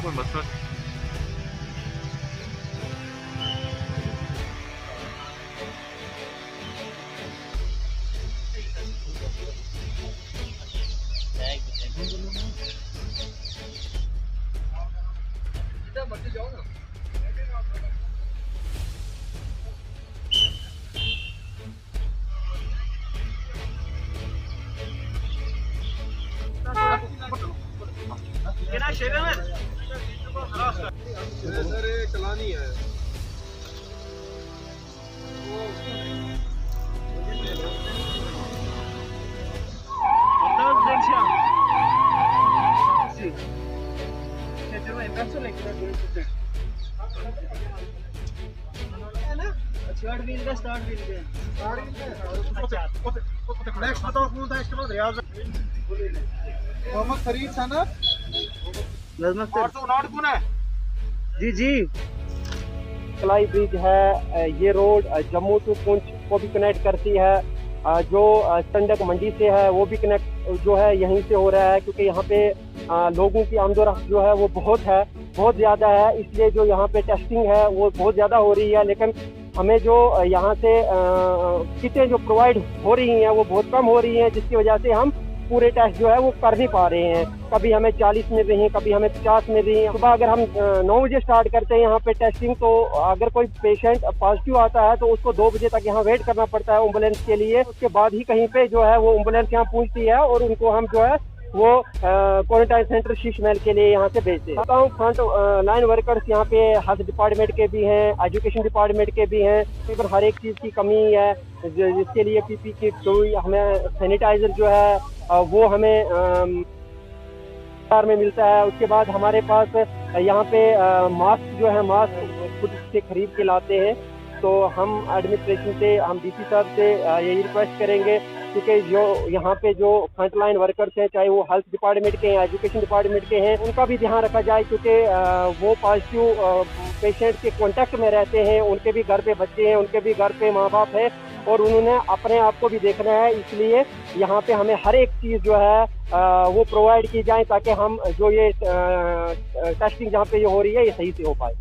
कोई मसला नहीं। जाओ ना। चलानी है नेक्स्ट बताओ कौन था इसके बाद रियाज मोहम्मद फरीद सना 859 कौन है? जी जी, कलाई ब्रिज है। ये रोड जम्मू टू पुंछ को भी कनेक्ट करती है। जो संडक मंडी से है वो भी कनेक्ट जो है यहीं से हो रहा है, क्योंकि यहाँ पे लोगों की आमदोरफ्त जो है वो बहुत ज़्यादा है। इसलिए जो यहाँ पे टेस्टिंग है वो बहुत ज़्यादा हो रही है, लेकिन हमें जो यहाँ से किटें जो प्रोवाइड हो रही हैं वो बहुत कम हो रही हैं, जिसकी वजह से हम पूरे टेस्ट जो है वो कर नहीं पा रहे हैं। कभी हमें 40 मिल रही हैं, कभी हमें 50 मिल रही हैं। सुबह अगर हम 9 बजे स्टार्ट करते हैं यहाँ पे टेस्टिंग, तो अगर कोई पेशेंट पॉजिटिव आता है तो उसको 2 बजे तक यहाँ वेट करना पड़ता है एम्बुलेंस के लिए। उसके बाद ही कहीं पे जो है वो एम्बुलेंस यहाँ पहुँचती है और उनको हम जो है वो क्वारंटाइन सेंटर शीश महल के लिए यहाँ से भेजते हैं। फ्रंट लाइन वर्कर्स यहाँ पे हेल्थ डिपार्टमेंट के भी हैं, एजुकेशन डिपार्टमेंट के भी हैं। तकरीबन हर एक चीज़ की कमी है, जिसके लिए पीपी किट, कोई हमें सैनिटाइजर जो है वो हमें में मिलता है। उसके बाद हमारे पास यहाँ पे मास्क जो है मास्क खुद से खरीद के लाते हैं। तो हम एडमिनिस्ट्रेशन से, हम डीसी साहब से यही रिक्वेस्ट करेंगे, क्योंकि जो यहाँ पे जो फ्रंटलाइन वर्कर्स हैं, चाहे वो हेल्थ डिपार्टमेंट के हैं, एजुकेशन डिपार्टमेंट के हैं, उनका भी ध्यान रखा जाए, क्योंकि वो पॉजिटिव पेशेंट के कांटेक्ट में रहते हैं। उनके भी घर पे बच्चे हैं, उनके भी घर पे माँ बाप है, और उन्होंने अपने आप को भी देखना है। इसलिए यहाँ पे हमें हर एक चीज़ जो है वो प्रोवाइड की जाए, ताकि हम जो ये टेस्टिंग जहाँ पे ये हो रही है ये सही से हो पाए।